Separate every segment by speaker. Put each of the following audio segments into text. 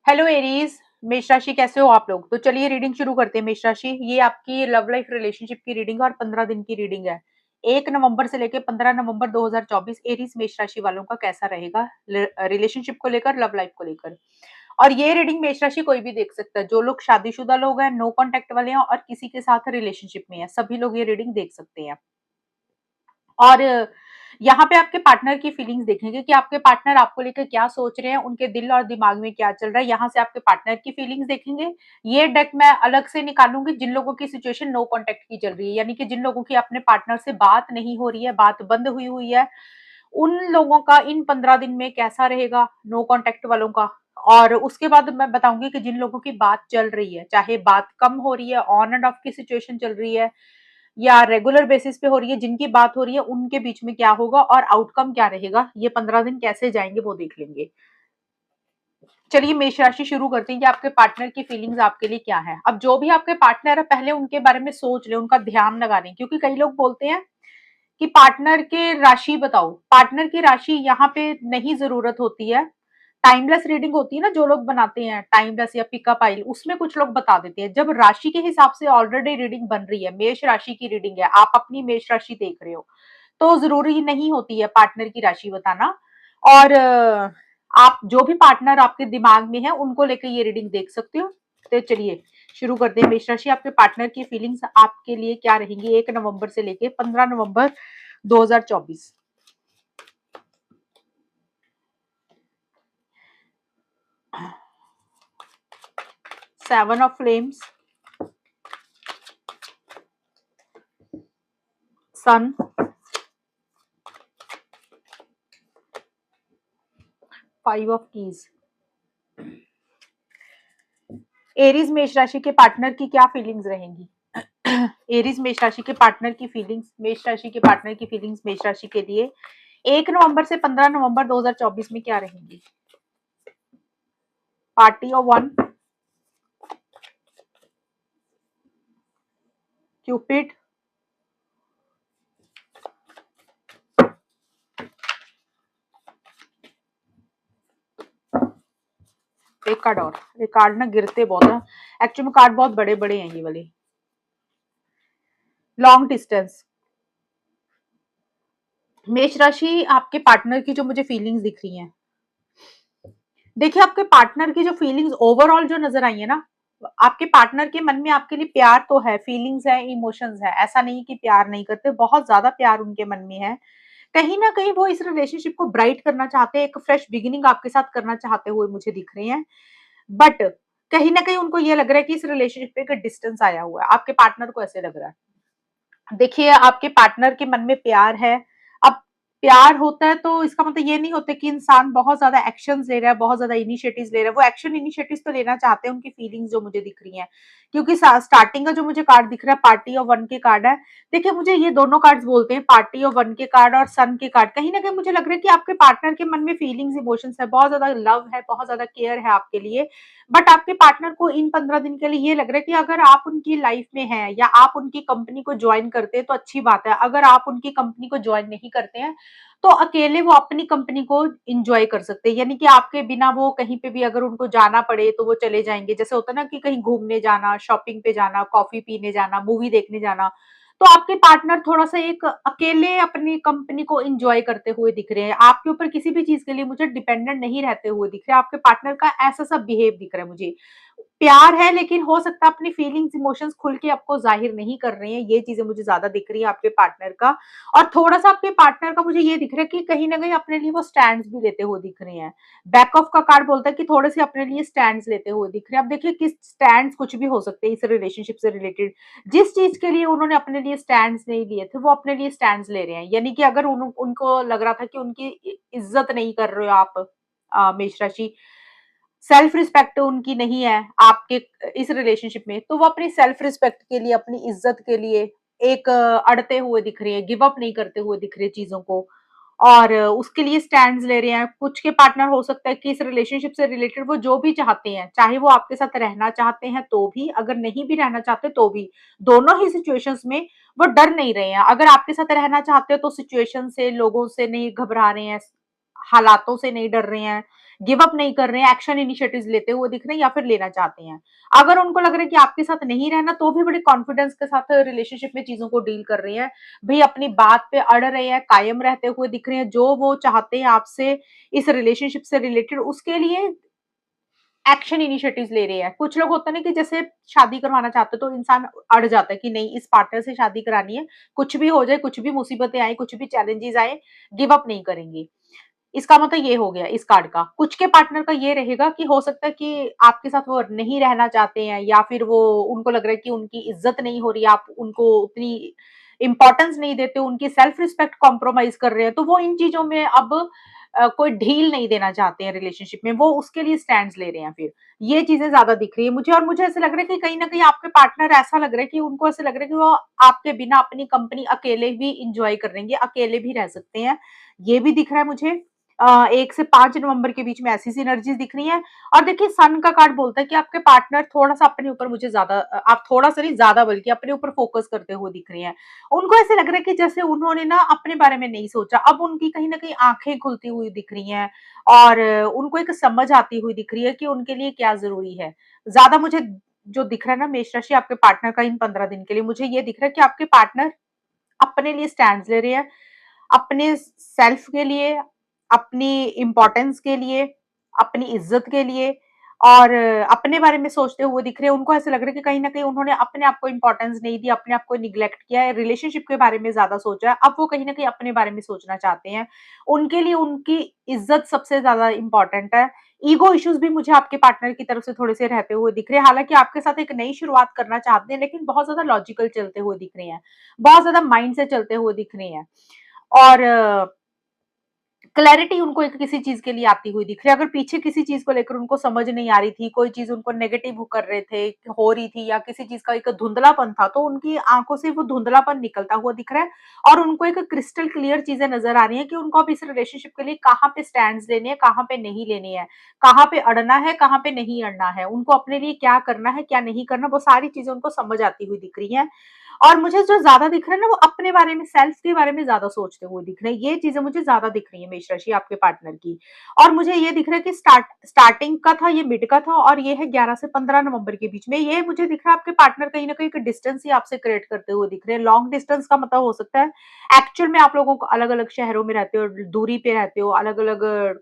Speaker 1: Hello Aries. मेष राशि कैसे हो आप लोग। तो चलिए रीडिंग शुरू करते हैं। मेष राशि, ये आपकी लव लाइफ रिलेशनशिप की रीडिंग है और 15 दिन की रीडिंग है। 1 नवंबर से लेकर 15 नवंबर 2024 एरीज मेष राशि वालों का कैसा रहेगा रिलेशनशिप को लेकर, लव लाइफ को लेकर। और ये रीडिंग मेष राशि कोई भी देख सकता है। जो लोग शादीशुदा लोग हैं, नो कॉन्टेक्ट वाले हैं और किसी के साथ रिलेशनशिप में है, सभी लोग ये रीडिंग देख सकते हैं। और यहाँ पे आपके पार्टनर की फीलिंग्स देखेंगे कि आपके पार्टनर आपको लेकर क्या सोच रहे हैं, उनके दिल और दिमाग में क्या चल रहा है। यहाँ से आपके पार्टनर की फीलिंग्स देखेंगे। ये डेक मैं अलग से निकालूंगी जिन लोगों की सिचुएशन नो कॉन्टेक्ट की चल रही है, यानी कि जिन लोगों की अपने पार्टनर से बात नहीं हो रही है, बात बंद हुई हुई है, उन लोगों का इन 15 दिन में कैसा रहेगा, नो कॉन्टेक्ट वालों का। और उसके बाद मैं बताऊंगी कि जिन लोगों की बात चल रही है, चाहे बात कम हो रही है, ऑन एंड ऑफ की सिचुएशन चल रही है या रेगुलर बेसिस पे हो रही है, जिनकी बात हो रही है उनके बीच में क्या होगा और आउटकम क्या रहेगा, ये 15 दिन कैसे जाएंगे वो देख लेंगे। चलिए मेष राशि शुरू करते हैं कि आपके पार्टनर की फीलिंग्स आपके लिए क्या है। अब जो भी आपके पार्टनर है, पहले उनके बारे में सोच ले, उनका ध्यान लगा लें, क्योंकि कई लोग बोलते हैं कि पार्टनर के राशि बताओ। पार्टनर की राशि यहाँ पे नहीं जरूरत होती है। टाइमलेस रीडिंग होती है ना, जो लोग बनाते हैं टाइमलेस या पिकअप आइल, उसमें कुछ लोग बता देते हैं। जब राशि के हिसाब से ऑलरेडी रीडिंग बन रही है, मेष राशि की रीडिंग है, आप अपनी मेष राशि देख रहे हो, तो जरूरी नहीं होती है पार्टनर की राशि बताना। और आप जो भी पार्टनर आपके दिमाग में है उनको लेकर ये रीडिंग देख सकते हो। तो चलिए शुरू करते हैं। मेष राशि, आपके पार्टनर की फीलिंग्स आपके लिए क्या रहेंगी 1 नवंबर से लेके 15 नवंबर 2024। 7 of flames, sun, 5 of keys. Aries मेष राशि के पार्टनर की क्या फीलिंग्स रहेंगी। एरीज मेष राशि के पार्टनर की फीलिंग्स, मेष राशि के पार्टनर की फीलिंग्स मेष राशि के लिए 1 नवंबर से 15 नवंबर 2024 में क्या रहेंगी। पार्टी ऑफ वन, क्यूपिड, एक कार्ड और। ये कार्ड ना गिरते बहुत है एक्चुअली में, कार्ड बहुत बड़े बड़े हैं ये वाले। Long distance. मेष राशि, आपके पार्टनर की जो मुझे फीलिंग्स दिख रही हैं, देखिए आपके पार्टनर की जो फीलिंग्स ओवरऑल जो नजर आई है ना, आपके पार्टनर के मन में आपके लिए प्यार तो है, फीलिंग्स है, इमोशंस है। ऐसा नहीं कि प्यार नहीं करते, बहुत ज्यादा प्यार उनके मन में है। कहीं ना कहीं वो इस रिलेशनशिप को ब्राइट करना चाहते हैं, एक फ्रेश बिगिनिंग आपके साथ करना चाहते हुए मुझे दिख रहे हैं। बट कहीं ना कहीं उनको ये लग रहा है कि इस रिलेशनशिप पे एक डिस्टेंस आया हुआ है। आपके पार्टनर को ऐसे लग रहा है। देखिए आपके पार्टनर के मन में प्यार है। अब प्यार होता है तो इसका मतलब ये नहीं होता कि इंसान बहुत ज्यादा एक्शंस ले रहा है, बहुत ज्यादा इनिशिएटिव्स ले रहा है। वो एक्शन इनिशिएटिव्स तो लेना चाहते हैं, उनकी फीलिंग्स जो मुझे दिख रही हैं। क्योंकि स्टार्टिंग का जो मुझे कार्ड दिख रहा है पार्टी ऑफ वन के कार्ड है। देखिए मुझे ये दोनों कार्ड्स बोलते हैं, पार्टी ऑफ वन के कार्ड और सन के कार्ड, कहीं ना कहीं मुझे लग रहा है कि आपके पार्टनर के मन में फीलिंग्स इमोशंस है, बहुत ज्यादा लव है, बहुत ज्यादा केयर है आपके लिए। बट आपके पार्टनर को इन 15 दिन के लिए ये लग रहा है कि अगर आप उनकी लाइफ में हैं या आप उनकी कंपनी को ज्वाइन करते हैं तो अच्छी बात है। अगर आप उनकी कंपनी को ज्वाइन नहीं करते हैं तो अकेले वो अपनी कंपनी को एंजॉय कर सकते हैं, यानी कि आपके बिना वो कहीं पे भी अगर उनको जाना पड़े तो वो चले जाएंगे। जैसे होता है ना कि कहीं घूमने जाना, शॉपिंग पे जाना, कॉफी पीने जाना, मूवी देखने जाना, तो आपके पार्टनर थोड़ा सा एक अकेले अपनी कंपनी को एंजॉय करते हुए दिख रहे हैं। आपके ऊपर किसी भी चीज के लिए मुझे डिपेंडेंट नहीं रहते हुए दिख रहे हैं। आपके पार्टनर का ऐसा सा बिहेव दिख रहा है मुझे। प्यार है लेकिन हो सकता है अपनी फीलिंग्स इमोशंस खुल के आपको जाहिर नहीं कर रहे हैं, ये चीजें मुझे ज्यादा दिख रही है आपके पार्टनर का। और थोड़ा सा आपके पार्टनर का मुझे ये दिख रहा है कि कहीं ना कहीं अपने लिए वो स्टैंड्स भी लेते हुए दिख रहे हैं। बैक ऑफ का कार्ड बोलता है कि थोड़े से अपने लिए स्टैंड्स लेते हुए दिख रहे हैं। अब देखिए किस स्टैंड्स कुछ भी हो सकते हैं इस रिलेशनशिप से रिलेटेड। जिस चीज के लिए उन्होंने अपने लिए स्टैंड्स नहीं लिए थे वो अपने लिए स्टैंड्स ले रहे हैं, यानी कि अगर उनको लग रहा था कि उनकी इज्जत नहीं कर रहे हो आप, मेष राशि, सेल्फ रिस्पेक्ट उनकी नहीं है आपके इस रिलेशनशिप में, तो वो अपनी सेल्फ रिस्पेक्ट के लिए, अपनी इज्जत के लिए एक अड़ते हुए दिख रहे हैं, गिव अप नहीं करते हुए दिख रहे चीजों को। और उसके लिए स्टैंड्स ले रहे हैं। कुछ के पार्टनर हो सकता है कि इस रिलेशनशिप से रिलेटेड वो जो भी चाहते हैं, चाहे वो आपके साथ रहना चाहते हैं तो भी, अगर नहीं भी रहना चाहते तो भी, दोनों ही सिचुएशंस में वो डर नहीं रहे हैं। अगर आपके साथ रहना चाहते हो तो सिचुएशन से, लोगों से नहीं घबरा रहे हैं, हालातों से नहीं डर रहे हैं, गिव अप नहीं कर रहे हैं, एक्शन इनिशिएटिव्स लेते हुए दिख रहे हैं या फिर लेना चाहते हैं। अगर उनको लग रहा है कि आपके साथ नहीं रहना तो भी बड़े कॉन्फिडेंस के साथ रिलेशनशिप में चीजों को डील कर रहे हैं, भाई अपनी बात पे अड़ रहे हैं, कायम रहते हुए दिख रहे हैं, जो वो चाहते हैं आपसे इस रिलेशनशिप से रिलेटेड उसके लिए एक्शन इनिशिएटिव्स ले रहे हैं। कुछ लोग होते हैं ना कि जैसे शादी करवाना चाहते हो तो इंसान अड़ जाता है कि नहीं इस पार्टनर से शादी करानी है, कुछ भी हो जाए, कुछ भी मुसीबतें आए, कुछ भी चैलेंजेस आए, गिव अप नहीं करेंगे। इसका मतलब ये हो गया इस कार्ड का। कुछ के पार्टनर का ये रहेगा कि हो सकता है कि आपके साथ वो नहीं रहना चाहते हैं या फिर वो उनको लग रहा है कि उनकी इज्जत नहीं हो रही है, आप उनको उतनी इम्पोर्टेंस नहीं देते, उनकी सेल्फ रिस्पेक्ट कॉम्प्रोमाइज कर रहे हैं, तो वो इन चीजों में अब कोई ढील नहीं देना चाहते हैं रिलेशनशिप में, वो उसके लिए स्टैंड्स ले रहे हैं फिर। ये चीजें ज्यादा दिख रही है मुझे, और मुझे ऐसा लग रहा है कि कहीं ना कहीं आपके पार्टनर ऐसा लग रहा है कि उनको ऐसा लग रहा है कि वो आपके बिना अपनी कंपनी अकेले भी इंजॉय कर लेंगे, अकेले भी रह सकते हैं। ये भी दिख रहा है मुझे। 1 से 5 नवंबर के बीच में ऐसी सिनर्जीज दिख रही हैं। और देखिए सन का कार्ड बोलता है कि आपके पार्टनर थोड़ा-सा अपने ऊपर मुझे ज़्यादा आप थोड़ा-सा नहीं ज़्यादा बल्कि अपने ऊपर फोकस करते हुए दिख रही हैं। उनको ऐसे लग रहा है कि जैसे उन्होंने ना अपने बारे में नहीं सोचा, अब उनकी कहीं न कहीं आँखें खुलती हुई दिख रही हैं और उनको एक समझ आती हुई दिख रही है कि उनके लिए क्या ज़रूरी है। ज़्यादा मुझे जो दिख रहा है ना मेष राशि आपके पार्टनर का इन 15 दिन के लिए, मुझे ये दिख रहा है कि आपके पार्टनर अपने लिए स्टैंड्स ले रहे हैं, अपने सेल्फ के लिए, अपनी इम्पोर्टेंस के लिए, अपनी इज़्ज़त के लिए और अपने बारे में सोचते हुए दिख रहे हैं। उनको ऐसा लग रहा है कि कहीं न कहीं उन्होंने अपने आप को इम्पोर्टेंस नहीं दी, अपने आप को निग्लेक्ट किया है, रिलेशनशिप के बारे में ज़्यादा सोचा है। अब वो कहीं न कहीं अपने बारे में सोचना चाहते हैं। उनके लिए उनकी इज़्ज़त सबसे ज़्यादा इम्पोर्टेंट है। ईगो इश्यूज़ भी मुझे आपके पार्टनर की तरफ से थोड़े-से रहते हुए दिख रहे हैं। हालाँकि आपके साथ एक नई शुरुआत करना चाहते हैं, लेकिन बहुत ज़्यादा लॉजिकल चलते हुए दिख रहे हैं। बहुत ज़्यादा माइंड से चलते हुए दिख रहे हैं। और क्लैरिटी उनको एक किसी चीज़ के लिए आती हुई दिख रही है। अगर पीछे किसी चीज़ को लेकर उनको समझ नहीं आ रही थी, कोई चीज़ उनको नेगेटिव कर रहे थे, हो रही थी या किसी चीज़ का एक धुंधलापन था, तो उनकी आँखों से वो धुंधलापन निकलता हुआ दिख रहा है और उनको एक क्रिस्टल क्लियर चीज़ें नज़र आ रही हैं कि उनको अब इस रिलेशनशिप के लिए कहाँ पे स्टैंड्स लेने हैं, कहाँ पे नहीं लेने हैं, कहाँ पे अड़ना है, कहाँ पे नहीं अड़ना है, उनको अपने लिए क्या करना है, क्या नहीं करना, वो सारी चीज़ें उनको समझ आती हुई दिख रही हैं। और मुझे जो ज़्यादा दिख रहा है ना, वो अपने बारे में, सेल्फ के बारे में ज़्यादा सोचते हुए दिख रहे हैं। ये चीज़ें मुझे ज़्यादा दिख रही है मेष राशि आपके पार्टनर की। और मुझे ये दिख रहा है कि स्टार्टिंग का था, ये मिड का था और ये है 11 से 15 नवंबर के बीच में। ये मुझे दिख रहा है आपके पार्टनर कहीं न कहीं एक डिस्टेंस ही आपसे क्रिएट करते हुए दिख रहे हैं। लॉन्ग डिस्टेंस का मतलब हो सकता है एक्चुअल में आप लोगों को अलग-अलग शहरों में रहते हो, दूरी पे रहते हो, अलग-अलग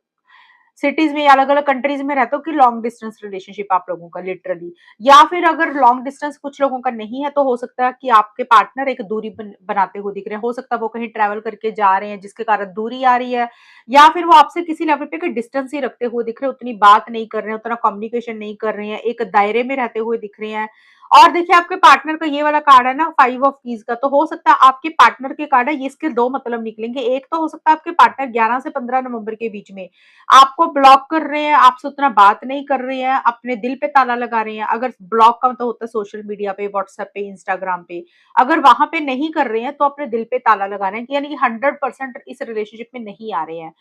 Speaker 1: सिटीज़ में, अलग-अलग कंट्रीज़ में रहते हो कि लॉन्ग डिस्टेंस रिलेशनशिप आप लोगों का लिटरली, या फिर अगर लॉन्ग डिस्टेंस कुछ लोगों का नहीं है तो हो सकता है कि आपके पार्टनर एक दूरी बनाते हुए दिख रहे हैं। हो सकता है वो कहीं ट्रैवल करके जा रहे हैं जिसके कारण दूरी आ रही है, या फिर वो आपसे किसी लेवल पे एक डिस्टेंस ही रखते हुए दिख रहे हैं, उतनी बात नहीं कर रहे हैं, उतना कम्युनिकेशन नहीं कर रहे हैं, एक दायरे में रहते हुए दिख रहे हैं। और देखिए आपके पार्टनर का ये वाला कार्ड है ना 5 ऑफ कीज़ का, तो हो सकता है आपके पार्टनर के कार्ड है, ये इसके 2 मतलब निकलेंगे। एक तो हो सकता है आपके पार्टनर 11 से 15 नवंबर के बीच में आपको ब्लॉक कर रहे हैं, आपसे उतना बात नहीं कर रहे हैं, अपने दिल पे ताला लगा रहे हैं। अगर ब्लॉक का मतलब होता है सोशल मीडिया पे, व्हाट्सएप पे, इंस्टाग्राम पे, अगर वहाँ पे नहीं कर रहे हैं तो अपने दिल पे ताला लगा रहे हैं, यानी कि 100% इस रिलेशनशिप में नहीं आ रहे हैं।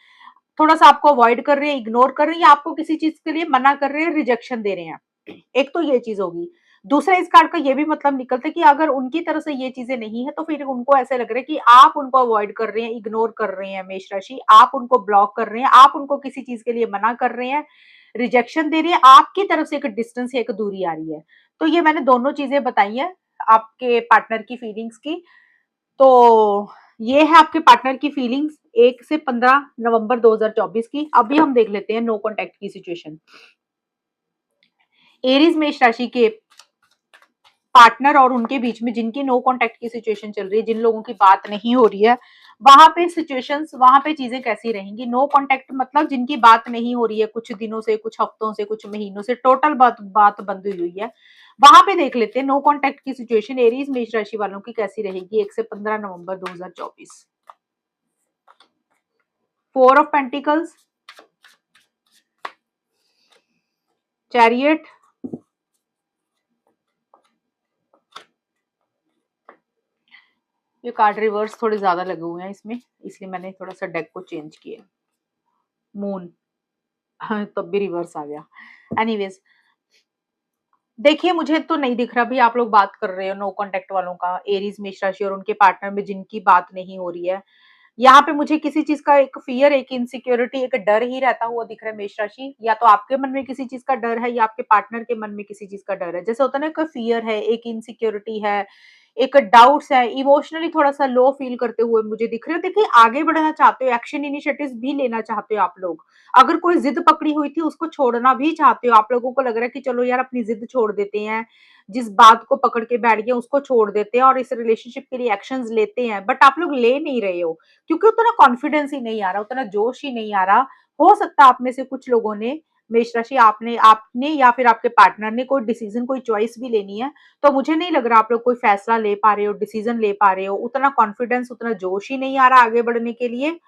Speaker 1: थोड़ा-सा आपको अवॉइड कर रहे हैं, इग्नोर कर रहे हैं या आपको किसी चीज़ के लिए मना कर रहे हैं, रिजेक्शन दे रहे हैं। एक तो ये चीज़ होगी। दूसरा इस कार्ड का ये भी मतलब निकलता है कि अगर उनकी तरफ से ये चीज़ें नहीं है, तो फिर उनको ऐसा लग रहा है कि आप उनको अवॉइड कर रहे हैं, इग्नोर कर रहे हैं मेष राशि, आप उनको ब्लॉक कर रहे हैं, आप उनको किसी चीज़ के लिए मना कर रहे हैं, रिजेक्शन दे रही है, आपकी तरफ से एक डिस्टेंस या एक दूरी आ रही है। तो ये मैंने दोनों चीज़ें बताई हैं, आपके पार्टनर की फीलिंग्स की। तो ये है आपके पार्टनर की फीलिंग्स 1 से 15 नवंबर 2024 की। अभी हम देख लेते हैं नो कॉन्टैक्ट की सिचुएशन। एरीज़ मेष राशि के पार्टनर और उनके बीच में जिनकी नो कॉन्टैक्ट की सिचुएशन चल रही है, जिन लोगों की बात नहीं हो रही है, वहाँ पे सिचुएशंस, वहाँ पे चीज़ें कैसी रहेंगी? नो कॉन्टैक्ट मतलब जिनकी बात नहीं हो रही है कुछ दिनों से, कुछ हफ्तों से, कुछ महीनों से, टोटल बात बंद हुई है। वहाँ पे देख लेते हैं नो कॉन्टैक्ट की सिचुएशन एरीज़ मेष राशि वालों की कैसी रहेगी 1 से 15 नवंबर 2024। 4 ऑफ पेंटिकल्स, चैरियट, ये कार्ड रिवर्स थोड़े ज़्यादा लगे हुए हैं इसमें, इसलिए मैंने थोड़ा-सा डेक को चेंज किया। मून हाँ, तब भी रिवर्स आ गया। एनीवेज़ देखिए, मुझे तो नहीं दिख रहा, अभी आप लोग बात कर रहे हो नो कॉन्टैक्ट वालों का, एरीज़ मेष राशि और उनके पार्टनर में जिनकी बात नहीं हो रही है। यहाँ पे मुझे किसी चीज का एक फियर, एक इनसिक्योरिटी, एक डर ही रहता हुआ दिख रहा है मेष राशि। या तो आपके मन में किसी चीज का डर है या आपके पार्टनर के मन में किसी चीज का डर है। जैसे होता है ना, एक फियर है, एक इनसिक्योरिटी है, एक डाउट्स है, इमोशनली थोड़ा सा लो फील करते हुए मुझे दिख रहे हो। देखिए, आगे बढ़ना चाहते हो, एक्शन इनिशिएटिव्स भी लेना चाहते हो आप लोग। अगर कोई जिद पकड़ी हुई थी उसको छोड़ना भी चाहते हो। आप लोगों को लग रहा है कि चलो यार अपनी जिद छोड़ देते हैं, जिस बात को पकड़ के बैठ गए उसको छोड़ देते हैं और इस रिलेशनशिप के लिए एक्शंस लेते हैं, बट आप लोग ले नहीं रहे हो क्योंकि उतना कॉन्फिडेंस ही नहीं आ रहा, उतना जोश ही नहीं आ रहा। हो सकता है आप में से कुछ लोगों ने, मेष राशि, आपने आपने या फिर आपके पार्टनर ने कोई डिसीजन, कोई चॉइस भी लेनी है, तो मुझे नहीं लग रहा आप लोग कोई फैसला ले पा रहे हो, डिसीजन ले पा रहे हो। उतना कॉन्फिडेंस, उतना जोश ही नहीं आ रहा आगे बढ़ने के लिए।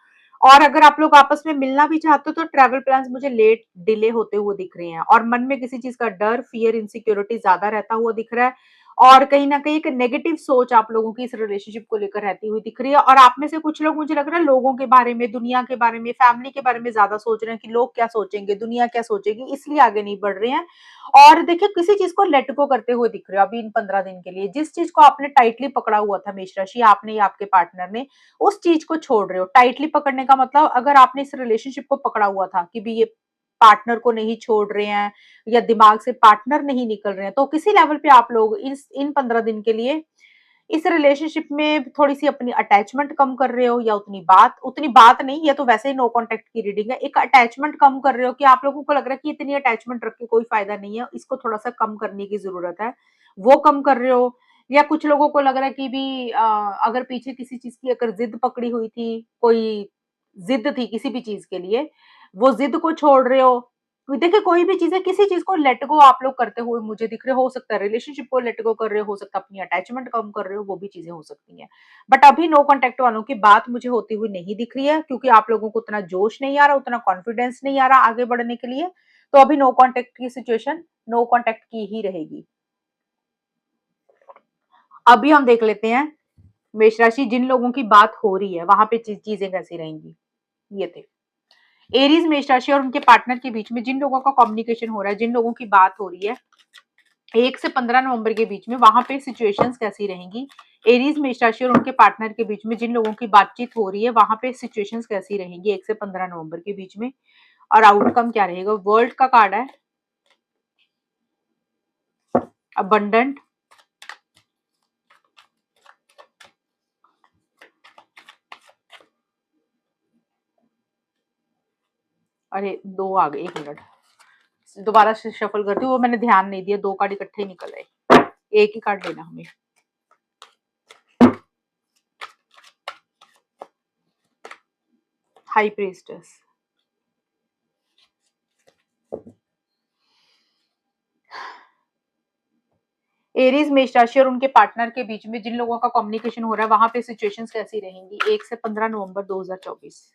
Speaker 1: और अगर आप लोग आपस में मिलना भी चाहते हो तो ट्रैवल प्लान्स मुझे लेट डिले होते हुए दिख रहे हैं, और मन में किसी चीज का डर, फियर, इनसिक्योरिटी ज्यादा रहता हुआ दिख रहा है। और कहीं ना कहीं एक नेगेटिव सोच आप लोगों की इस रिलेशनशिप को लेकर रहती हुई दिख रही है। और आप में से कुछ लोग, मुझे लग रहा है, लोगों के बारे में, दुनिया के बारे में, फैमिली के बारे में ज्यादा सोच रहे हैं कि लोग क्या सोचेंगे, दुनिया क्या सोचेगी, इसलिए आगे नहीं बढ़ रहे हैं। और देखिए, किसी चीज को लेट गो करते हुए दिख रहे हो अभी इन 15 दिन के लिए। जिस चीज को आपने टाइटली पकड़ा हुआ था मेष राशि, आपने या आपके पार्टनर ने, उस चीज को छोड़ रहे हो। टाइटली पकड़ने का मतलब, अगर आपने इस रिलेशनशिप को पकड़ा हुआ था कि भी ये पार्टनर को नहीं छोड़ रहे हैं या दिमाग से पार्टनर नहीं निकल रहे हैं, तो किसी लेवल पे आप लोग इस इन 15 दिन के लिए इस रिलेशनशिप में थोड़ी सी अपनी अटैचमेंट कम कर रहे हो, या उतनी बात नहीं, ये तो वैसे ही नो कांटेक्ट की रीडिंग है। एक अटैचमेंट कम कर रहे हो कि आप लोगों को लग रहा है कि इतनी अटैचमेंट रख के कोई फायदा नहीं है, इसको थोड़ा सा कम करने की जरूरत है, वो कम कर रहे हो। या कुछ लोगों को लग रहा है कि भी अगर पीछे किसी चीज की अगर जिद पकड़ी हुई थी, कोई जिद थी किसी भी चीज के लिए, वो जिद को छोड़ रहे हो। देखिए, कोई भी चीज है, किसी चीज को लेट गो आप लोग करते हुए मुझे दिख रहे हो सकता है रिलेशनशिप को लेट गो कर रहे हो सकता है अपनी अटैचमेंट कम कर रहे हो, वो भी चीजें हो सकती हैं। बट अभी नो कांटेक्ट वालों की बात मुझे होती हुई नहीं दिख रही है, क्योंकि आप लोगों को उतना जोश नहीं आ रहा, उतना कॉन्फिडेंस नहीं आ रहा आगे बढ़ने के लिए। तो अभी नो कांटेक्ट की सिचुएशन नो कांटेक्ट की ही रहेगी। अभी हम देख लेते हैं मेष राशि, जिन लोगों की बात हो रही है वहां पे चीजें कैसी रहेंगी। ये थे एरीज, मेष राशि और उनके पार्टनर के बीच में जिन लोगों का कम्युनिकेशन हो रहा है, जिन लोगों की बात हो रही है 1 से 15 नवंबर के बीच में, वहां पे सिचुएशंस कैसी रहेंगी। एरीज, मेष राशि और उनके पार्टनर के बीच में जिन लोगों की बातचीत हो रही है, वहां पे सिचुएशंस कैसी रहेंगी 1 से 15 नवंबर के बीच में, और आउटकम क्या रहेगा। वर्ल्ड का कार्ड है, अबंडेंट, अरे दो आ गए, 1 मिनट, दोबारा से शफल करती हूँ, वो मैंने ध्यान नहीं दिया, 2 कार्ड इकट्ठे ही निकल रहे, एक ही कार्ड लेना हमें। हाई प्रीस्टेस, एरीज, मेष राशि और उनके पार्टनर के बीच में जिन लोगों का कम्युनिकेशन हो रहा है, वहां पे सिचुएशंस कैसी रहेंगी 1 से 15 नवंबर 2024।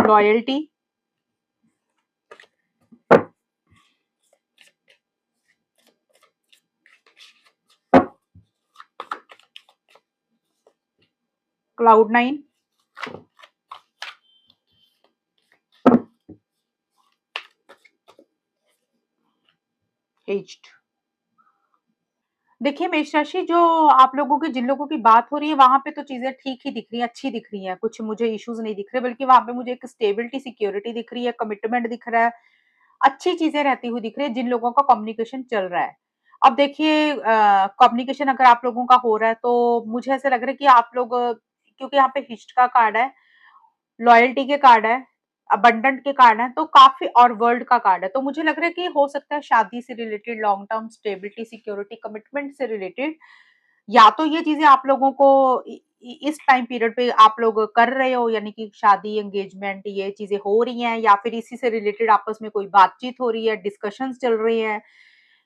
Speaker 1: Loyalty, cloud 9, aged. देखिए मेष राशि, जो आप लोगों की, जिन लोगों की बात हो रही है वहां पे तो चीजें ठीक ही दिख रही है, अच्छी दिख रही है, कुछ मुझे इश्यूज नहीं दिख रहे, बल्कि वहां पे मुझे एक स्टेबिलिटी, सिक्योरिटी दिख रही है, कमिटमेंट दिख रहा है, अच्छी चीजें रहती हुई दिख रही है जिन लोगों का कम्युनिकेशन चल रहा है। अब देखिए, कम्युनिकेशन अगर आप लोगों का हो रहा है तो मुझे ऐसा लग रहा है कि आप लोग, क्योंकि यहाँ पे हिस्ट का कार्ड है, लॉयल्टी के कार्ड है, अबंडेंट के कार्ड है, तो काफी, और वर्ल्ड का कार्ड है, तो मुझे लग रहा है कि हो सकता है शादी से related, long term stability, security, commitment से रिलेटेड, या तो ये चीजें आप लोगों को इस टाइम पीरियड पे आप लोग कर रहे हो, यानी कि शादी, एंगेजमेंट, ये चीजें हो रही हैं, या फिर इसी से रिलेटेड आपस में कोई बातचीत हो रही है, डिस्कशंस चल रही हैं,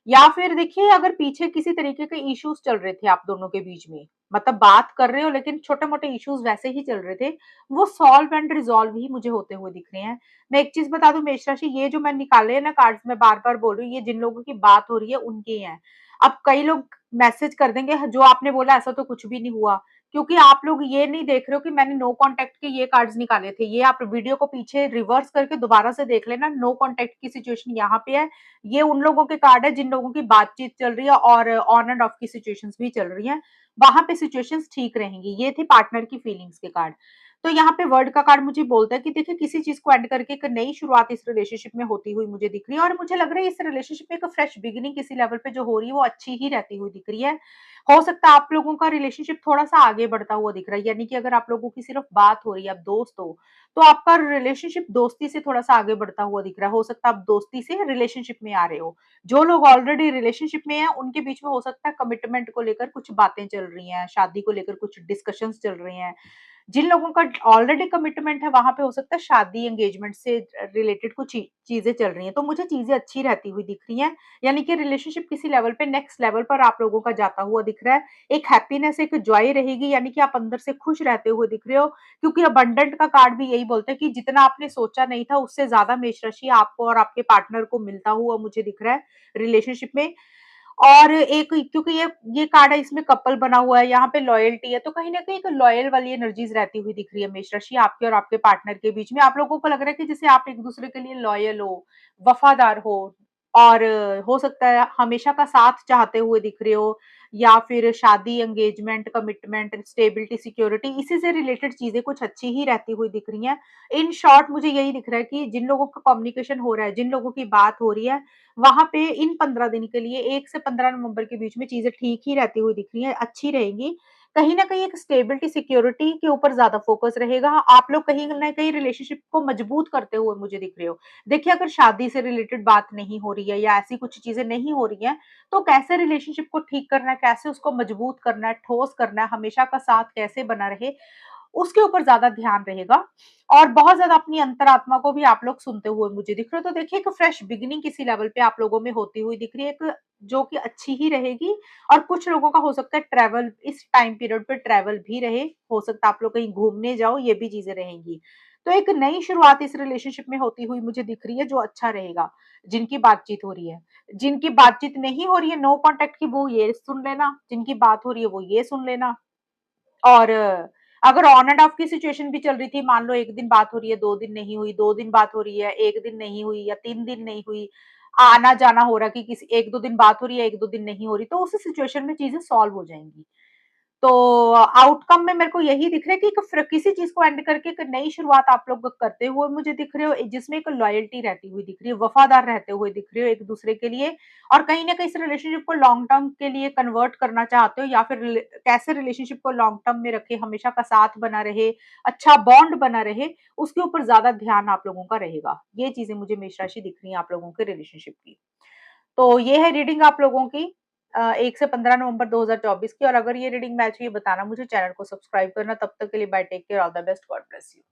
Speaker 1: या फिर देखिए, अगर पीछे किसी तरीके के इश्यूज चल रहे थे आप दोनों के बीच में, मतलब बात कर रहे हो लेकिन छोटे मोटे इश्यूज वैसे ही चल रहे थे, वो सॉल्व एंड रिजॉल्व ही मुझे होते हुए दिख रहे हैं। मैं एक चीज बता दूं मेष राशि, ये जो मैं निकाले हैं ना कार्ड्स, मैं बार बार बोल रही हूँ, ये जिन लोगों की बात हो रही है उनके हैं। अब कई लोग मैसेज कर देंगे जो आपने बोला ऐसा तो कुछ भी नहीं हुआ, क्योंकि आप लोग ये नहीं देख रहे हो कि मैंने नो कॉन्टैक्ट के ये कार्ड्स निकाले थे। ये आप वीडियो को पीछे रिवर्स करके दोबारा से देख लेना, नो कॉन्टैक्ट की सिचुएशन यहाँ पे है। ये उन लोगों के कार्ड है जिन लोगों की बातचीत चल रही है और ऑन एंड ऑफ की सिचुएशंस भी चल रही हैं, वहां पे सिचुएशंस ठीक रहेंगी। ये थे पार्टनर की फीलिंग्स के कार्ड। तो यहाँ पे वर्ड का कार्ड मुझे बोलता है कि देखिए किसी चीज को एंड करके एक नई शुरुआत इस रिलेशनशिप में होती हुई मुझे दिख रही है, और मुझे लग रहा है इस रिलेशनशिप में एक फ्रेश बिगिनिंग किसी लेवल पे जो हो रही है वो अच्छी ही रहती हुई दिख रही है। हो सकता है आप लोगों का रिलेशनशिप थोड़ा-सा आगे बढ़ता हुआ दिख रहा है, यानी कि अगर आप लोगों की सिर्फ बात हो रही है, आप दोस्त हो, तो आपका रिलेशनशिप दोस्ती से थोड़ा-सा आगे बढ़ता हुआ दिख रहा है। हो सकता है आप दोस्ती से रिलेशनशिप में आ रहे हो। जो लोग ऑलरेडी रिलेशनशिप में हैं, उनके बीच में हो सकता है कमिटमेंट को लेकर कुछ बातें चल रही हैं, शादी को लेकर कुछ डिस्कशंस चल रही हैं। जिन लोगों का ऑलरेडी कमिटमेंट है, वहाँ पे हो सकता है शादी, एंगेजमेंट से रिलेटेड कुछ चीज़ें चल रही हैं। तो मुझे चीज़ें अच्छी रहती हुई दिख रही हैं, यानी कि रिलेशनशिप किसी लेवल पे नेक्स्ट लेवल पर आप लोगों का जाता हुआ दिख रहा है। एक हैप्पीनेस, एक जॉय रहेगी, यानी कि आप अंदर से खुश रहते हुए दिख रहे हो, क्योंकि अबंडेंट का कार्ड भी यही बोलता है कि जितना आपने सोचा नहीं था, उससे ज़्यादा मेष राशि आपको और आपके पार्टनर को मिलता हुआ मुझे दिख रहा है रिलेशनशिप में। और एक क्योंकि ये कार्ड है, इसमें कपल बना हुआ है, यहाँ पे लॉयल्टी है, तो कहीं न कहीं एक लॉयल वाली एनर्जीज़ रहती हुई दिख रही है मेष राशि आपके और आपके पार्टनर के बीच में। आप लोगों को लग रहा है कि जैसे आप एक-दूसरे के लिए लॉयल हो, वफ़ादार हो, और हो सकता है हमेशा का साथ चाहते हुए दिख रहे हो, या फिर शादी, एंगेजमेंट, कमिटमेंट, स्टेबिलिटी, सिक्योरिटी, इसी से रिलेटेड चीज़ें कुछ अच्छी ही रहती हुई दिख रही हैं। इन शॉर्ट मुझे यही दिख रहा है कि जिन लोगों का कम्युनिकेशन हो रहा है, जिन लोगों की बात हो रही है, वहाँ पे इन 15 दिन के लिए 1 से 15 नवंबर के बीच में चीज़ें ठीक ही रहती हुई दिख रही हैं, अच्छी रहेंगी। कहीं न कहीं एक स्टेबिलिटी, सिक्योरिटी के ऊपर ज़्यादा फ़ोकस रहेगा। आप लोग कहीं न कहीं रिलेशनशिप को मजबूत करते हुए मुझे दिख रहे हो। देखिए, अगर शादी से रिलेटेड बात नहीं हो रही है या ऐसी कुछ चीज़ें नहीं हो रही हैं, तो कैसे रिलेशनशिप को ठीक करना है, कैसे उसको मजबूत करना है, ठोस करना है, हमेशा का साथ कैसे बना रहे, उसके ऊपर ज़्यादा ध्यान रहेगा। और बहुत ज़्यादा अपनी अंतरात्मा को भी आप लोग सुनते हुए मुझे दिख रहे हो। तो देखिए, एक फ्रेश बिगिनिंग किसी लेवल पे आप लोगों में होती हुई दिख रही है, एक जो कि अच्छी ही रहेगी। और कुछ लोगों का हो सकता है ट्रैवल, इस टाइम पीरियड पे ट्रैवल भी रहे, हो सकता है आप लोग कहीं घूमने जाओ, ये भी चीज़ें रहेंगी। तो एक नई शुरुआत इस रिलेशनशिप में होती हुई मुझे दिख रही है, जो अच्छा रहेगा, जिनकी बातचीत हो रही है। जिनकी बातचीत नहीं हो रही है, नो कॉन्टैक्ट की, वो ये सुन लेना, जिनकी बात हो रही है वो ये सुन लेना। और अगर ऑन एंड ऑफ की सिचुएशन भी चल रही थी, मान लो 1 दिन बात हो रही है, 2 दिन नहीं हुई, 2 दिन बात हो रही है, 1 दिन नहीं हुई या 3 दिन नहीं हुई, आना-जाना हो रहा है कि किसी 1-2 दिन बात हो रही है, 1-2 दिन नहीं हो रही, तो उस सिचुएशन में चीज़ें सॉल्व हो जाएँगी। तो आउटकम में मेरे को यही दिख रहा है कि एक किसी चीज़ को एंड करके एक नई शुरुआत आप लोग करते हुए मुझे दिख रहे हो, जिसमें एक लॉयल्टी रहती हुई दिख रही है, वफ़ादार रहते हुए दिख रहे हो एक-दूसरे के लिए, और कहीं न कहीं इस रिलेशनशिप को लॉन्ग टर्म के लिए कन्वर्ट करना चाहते हो, या फिर कैसे रिलेशनशिप को लॉन्ग टर्म में रखे, हमेशा का साथ बना रहे, अच्छा बॉन्ड बना रहे, उसके ऊपर ज़्यादा ध्यान आप लोगों का रहेगा। ये चीज़ें मुझे मेष राशि दिख रही हैं आप लोगों के रिलेशनशिप की। तो ये है रीडिंग आप लोगों की 1 से 15 नवंबर 2024 की। और अगर ये रीडिंग मैच हुई है, बताना मुझे, चैनल को सब्सक्राइब करना। तब तक के लिए bye, take care, all the best, God bless you.